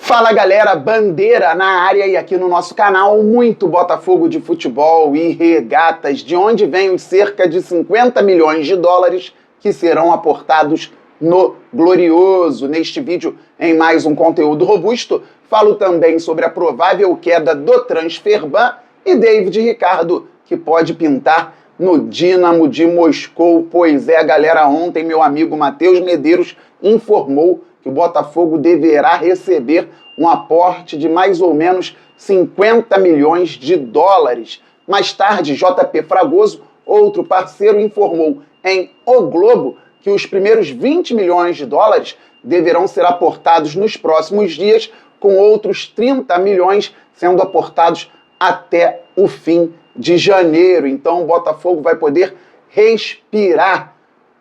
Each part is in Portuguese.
Fala galera, Bandeira na área e aqui no nosso canal muito Botafogo de futebol e regatas, de onde vem os cerca de 50 milhões de dólares que serão aportados no Glorioso. Neste vídeo, em mais um conteúdo robusto, falo também sobre a provável queda do Transferban e David Ricardo, que pode pintar no Dínamo de Moscou. Pois é, galera, ontem meu amigo Matheus Medeiros informou que o Botafogo deverá receber um aporte de mais ou menos 50 milhões de dólares. Mais tarde, JP Fragoso, outro parceiro, informou em O Globo que os primeiros 20 milhões de dólares deverão ser aportados nos próximos dias, com outros 30 milhões sendo aportados até o fim de janeiro. Então o Botafogo vai poder respirar.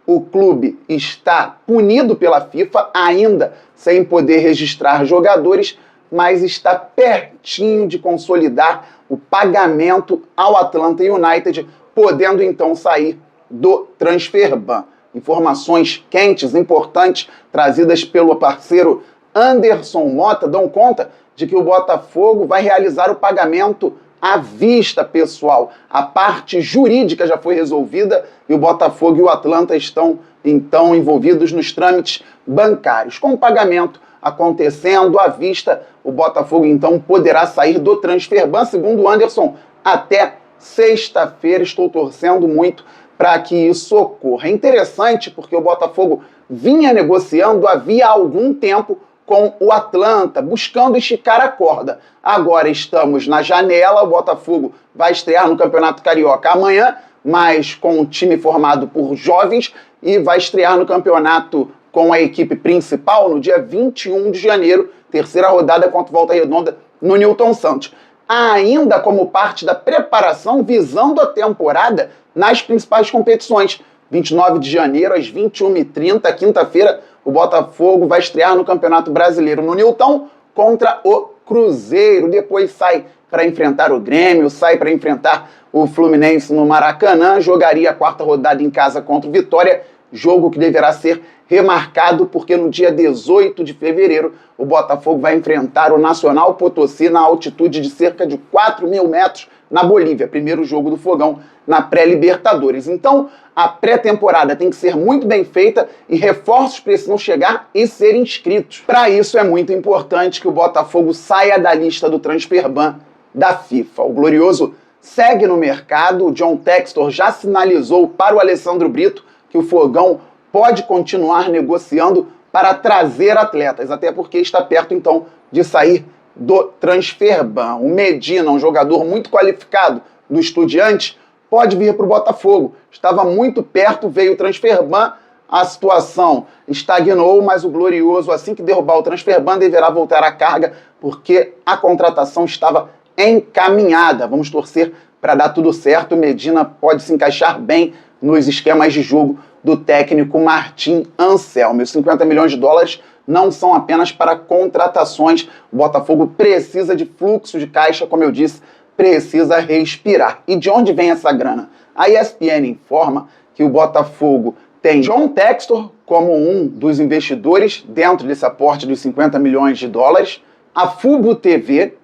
O clube está punido pela FIFA, ainda sem poder registrar jogadores, mas está pertinho de consolidar o pagamento ao Atlanta United, podendo então sair do Transferban. Informações quentes, importantes, trazidas pelo parceiro Anderson Mota, dão conta de que o Botafogo vai realizar o pagamento à vista, pessoal. A parte jurídica já foi resolvida e o Botafogo e o Atlanta estão, então, envolvidos nos trâmites bancários. Com o pagamento acontecendo à vista, o Botafogo, então, poderá sair do Transferban, segundo o Anderson, até sexta-feira. Estou torcendo muito para que isso ocorra. É interessante porque o Botafogo vinha negociando havia algum tempo com o Atlanta, buscando esticar a corda. Agora estamos na janela, o Botafogo vai estrear no Campeonato Carioca amanhã, mas com um time formado por jovens, e vai estrear no campeonato com a equipe principal no dia 21 de janeiro, terceira rodada contra o Volta Redonda no Newton Santos. Ainda como parte da preparação visando a temporada nas principais competições. 29 de janeiro, às 21h30, quinta-feira, o Botafogo vai estrear no Campeonato Brasileiro no Newton contra o Cruzeiro. Depois sai para enfrentar o Grêmio, sai para enfrentar o Fluminense no Maracanã. Jogaria a quarta rodada em casa contra o Vitória, jogo que deverá ser remarcado porque no dia 18 de fevereiro o Botafogo vai enfrentar o Nacional Potosí na altitude de cerca de 4.000 metros na Bolívia. Primeiro jogo do Fogão na pré-Libertadores. Então, a pré-temporada tem que ser muito bem feita e reforços precisam chegar e ser inscritos. Para isso, é muito importante que o Botafogo saia da lista do Transferban da FIFA. O Glorioso segue no mercado. O John Textor já sinalizou para o Alessandro Brito que o Fogão pode continuar negociando para trazer atletas, até porque está perto, então, de sair do Transferban. O Medina, um jogador muito qualificado do Estudiantes, pode vir para o Botafogo. Estava muito perto, veio o Transferban, a situação estagnou, mas o Glorioso, assim que derrubar o Transferban, deverá voltar à carga, porque a contratação estava encaminhada. Vamos torcer para dar tudo certo. O Medina pode se encaixar bem nos esquemas de jogo do técnico Martim Anselmo. Os 50 milhões de dólares não são apenas para contratações. O Botafogo precisa de fluxo de caixa, como eu disse, precisa respirar. E de onde vem essa grana? A ESPN informa que o Botafogo tem John Textor como um dos investidores dentro desse aporte dos 50 milhões de dólares, a Fubo TV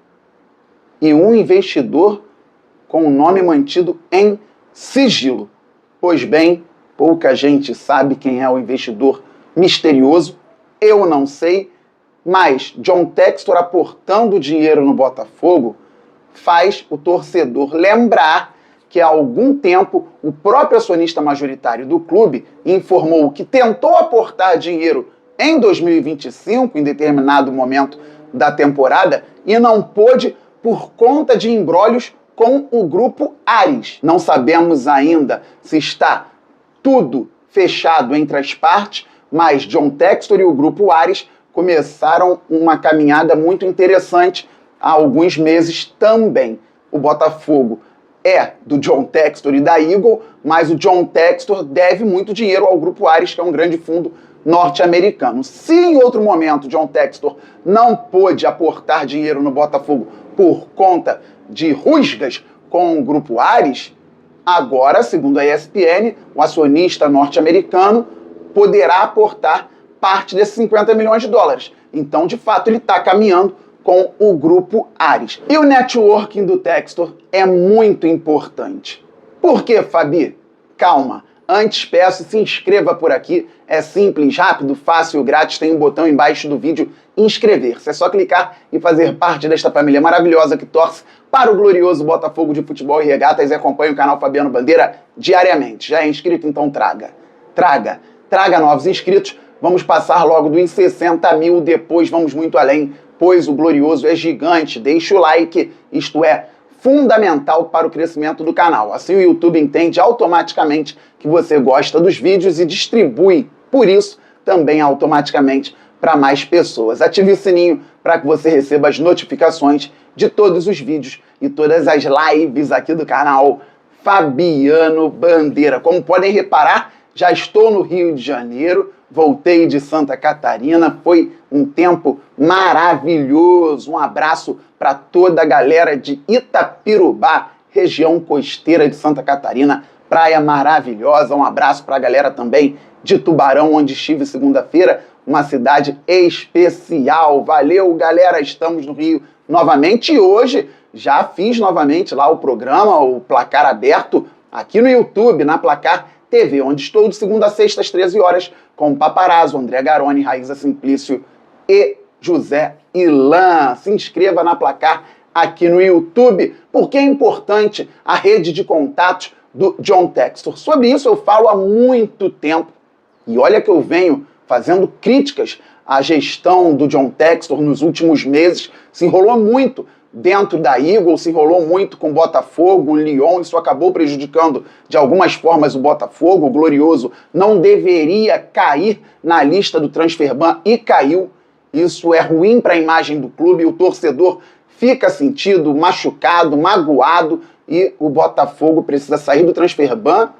e um investidor com o nome mantido em sigilo. Pois bem, pouca gente sabe quem é o investidor misterioso. Eu não sei, mas John Textor aportando dinheiro no Botafogo faz o torcedor lembrar que há algum tempo o próprio acionista majoritário do clube informou que tentou aportar dinheiro em 2025, em determinado momento da temporada, e não pôde por conta de imbrólios com o grupo Ares. Não sabemos ainda se está tudo fechado entre as partes, mas John Textor e o grupo Ares começaram uma caminhada muito interessante há alguns meses também. O Botafogo é do John Textor e da Eagle, mas o John Textor deve muito dinheiro ao grupo Ares, que é um grande fundo norte-americano. Se em outro momento John Textor não pôde aportar dinheiro no Botafogo por conta de rusgas com o grupo Ares, agora, segundo a ESPN, o acionista norte-americano poderá aportar parte desses 50 milhões de dólares. Então, de fato, ele está caminhando com o grupo Ares. E o networking do Textor é muito importante. Por quê, Fabi? Calma. Antes, peço, se inscreva por aqui. É simples, rápido, fácil, grátis. Tem um botão embaixo do vídeo, inscrever-se. É só clicar e fazer parte desta família maravilhosa que torce para o glorioso Botafogo de Futebol e Regatas e acompanha o canal Fabiano Bandeira diariamente. Já é inscrito? Então traga. Traga novos inscritos. Vamos passar logo dos 60 mil, depois vamos muito além, pois o glorioso é gigante. Deixa o like, isto é fundamental para o crescimento do canal. Assim o YouTube entende automaticamente que você gosta dos vídeos e distribui, por isso, também automaticamente para mais pessoas. Ative o sininho para que você receba as notificações de todos os vídeos e todas as lives aqui do canal Fabiano Bandeira. Como podem reparar, já estou no Rio de Janeiro, voltei de Santa Catarina, foi um tempo maravilhoso. Um abraço para toda a galera de Itapirubá, região costeira de Santa Catarina, praia maravilhosa. Um abraço para a galera também de Tubarão, onde estive segunda-feira, uma cidade especial. Valeu, galera, estamos no Rio novamente e hoje já fiz novamente lá o programa, o Placar Aberto, aqui no YouTube, na Placar TV, onde estou de segunda a sexta às 13 horas com o Paparazzo, André Garoni, Raíza Simplício e José Ilan. Se inscreva na Placar aqui no YouTube, porque é importante a rede de contatos do John Textor. Sobre isso eu falo há muito tempo e olha que eu venho fazendo críticas à gestão do John Textor nos últimos meses. Se enrolou muito dentro da Eagle, se enrolou muito com o Botafogo, o Lyon, isso acabou prejudicando de algumas formas o Botafogo. O glorioso não deveria cair na lista do Transferban e caiu. Isso é ruim para a imagem do clube, o torcedor fica sentido, machucado, magoado e o Botafogo precisa sair do Transferban,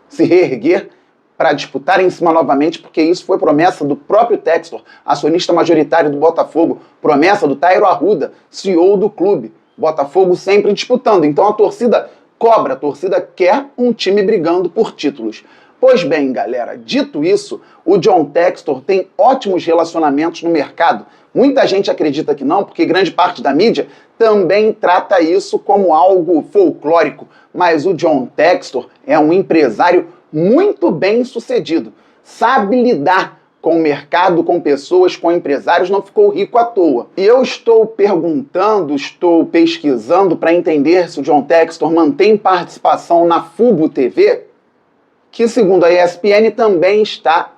se reerguer para disputar em cima novamente, porque isso foi promessa do próprio Textor, acionista majoritário do Botafogo, promessa do Tairo Arruda, CEO do clube. Botafogo sempre disputando. Então a torcida cobra, a torcida quer um time brigando por títulos. Pois bem, galera, dito isso, o John Textor tem ótimos relacionamentos no mercado. Muita gente acredita que não, porque grande parte da mídia também trata isso como algo folclórico. Mas o John Textor é um empresário muito bem sucedido. Sabe lidar com o mercado, com pessoas, com empresários, não ficou rico à toa. E eu estou perguntando, estou pesquisando para entender se o John Textor mantém participação na Fubo TV, que segundo a ESPN também está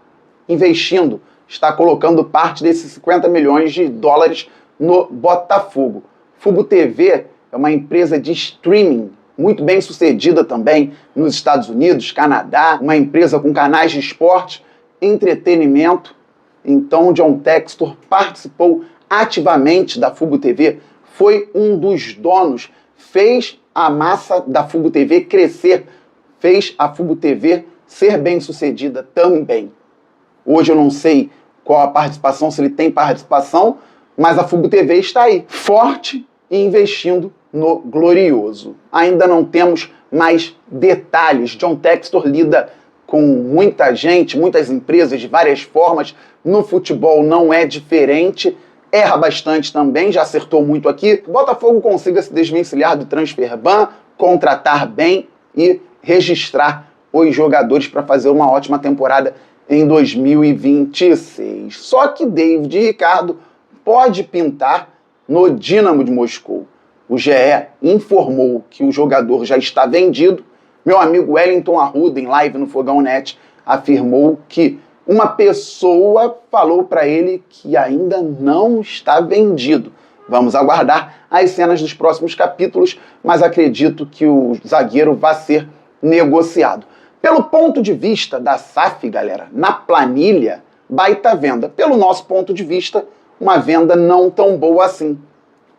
investindo, está colocando parte desses 50 milhões de dólares no Botafogo. Fubo TV é uma empresa de streaming muito bem sucedida também nos Estados Unidos, Canadá, uma empresa com canais de esporte, entretenimento. Então, John Textor participou ativamente da Fubo TV, foi um dos donos, fez a massa da Fubo TV crescer, fez a Fubo TV ser bem sucedida também. Hoje eu não sei qual a participação, se ele tem participação, mas a Fubo TV está aí, forte e investindo no glorioso. Ainda não temos mais detalhes. John Textor lida com muita gente, muitas empresas de várias formas. No futebol não é diferente. Erra bastante também, já acertou muito aqui. O Botafogo consiga se desvencilhar do Transferban, contratar bem e registrar os jogadores para fazer uma ótima temporada em 2026. Só que David Ricardo pode pintar no Dínamo de Moscou. O GE informou que o jogador já está vendido. Meu amigo Wellington Arruda, em live no Fogão Net, afirmou que uma pessoa falou para ele que ainda não está vendido. Vamos aguardar as cenas dos próximos capítulos, mas acredito que o zagueiro vai ser negociado. Pelo ponto de vista da SAF, galera, na planilha, baita venda. Pelo nosso ponto de vista, uma venda não tão boa assim.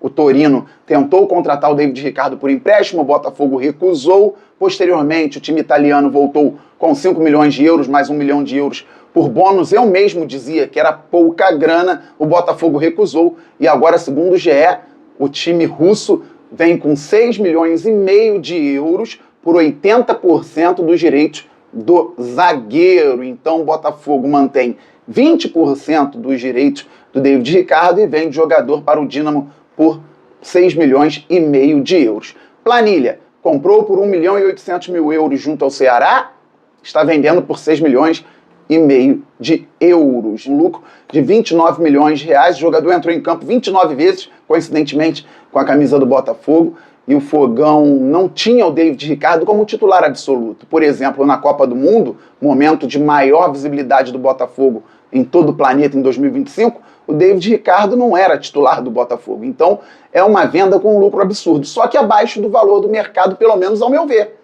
O Torino tentou contratar o David Ricardo por empréstimo, o Botafogo recusou. Posteriormente, o time italiano voltou com 5 milhões de euros, mais 1 milhão de euros por bônus. Eu mesmo dizia que era pouca grana, o Botafogo recusou. E agora, segundo o GE, o time russo vem com 6 milhões e meio de euros por 80% dos direitos do zagueiro. Então, o Botafogo mantém 20% dos direitos do David Ricardo e vende o jogador para o Dínamo por 6 milhões e meio de euros. Planilha, comprou por 1 milhão e 800 mil euros junto ao Ceará, está vendendo por 6 milhões e meio de euros. Um lucro de 29 milhões de reais. O jogador entrou em campo 29 vezes, coincidentemente com a camisa do Botafogo, e o Fogão não tinha o David Ricardo como titular absoluto. Por exemplo, na Copa do Mundo, momento de maior visibilidade do Botafogo em todo o planeta em 2025, o David Ricardo não era titular do Botafogo. Então, é uma venda com um lucro absurdo, só que abaixo do valor do mercado, pelo menos ao meu ver.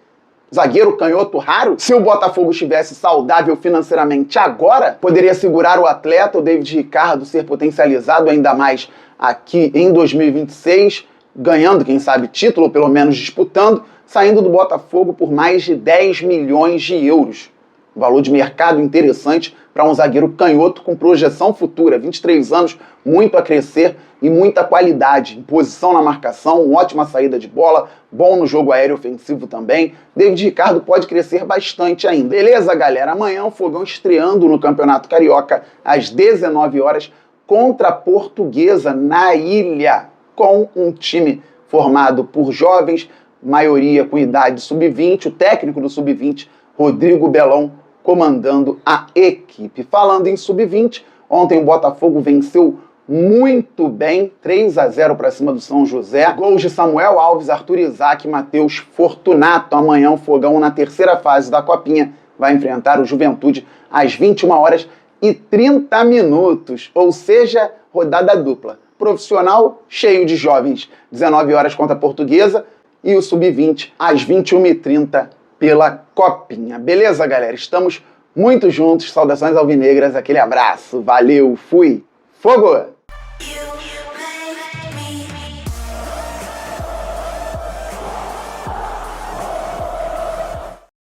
Zagueiro canhoto raro? Se o Botafogo estivesse saudável financeiramente agora, poderia segurar o atleta, o David Ricardo, ser potencializado ainda mais aqui em 2026, ganhando, quem sabe, título, ou pelo menos disputando, saindo do Botafogo por mais de 10 milhões de euros. Um valor de mercado interessante para um zagueiro canhoto com projeção futura, 23 anos, muito a crescer e muita qualidade, posição na marcação, ótima saída de bola, bom no jogo aéreo ofensivo também. David Ricardo pode crescer bastante ainda. Beleza, galera? Amanhã o Fogão estreando no Campeonato Carioca às 19 horas contra a Portuguesa na Ilha, com um time formado por jovens, maioria com idade sub-20, o técnico do sub-20, Rodrigo Belão, comandando a equipe. Falando em sub-20, ontem o Botafogo venceu muito bem, 3-0 para cima do São José. Gols de Samuel Alves, Arthur Isaac e Matheus Fortunato. Amanhã o Fogão, na terceira fase da Copinha, vai enfrentar o Juventude às 21h30, ou seja, rodada dupla. Profissional cheio de jovens, 19 horas contra a Portuguesa, e o sub-20 às 21h30 pela Copinha. Beleza, galera? Estamos muito juntos. Saudações alvinegras, aquele abraço. Valeu, fui. Fogo!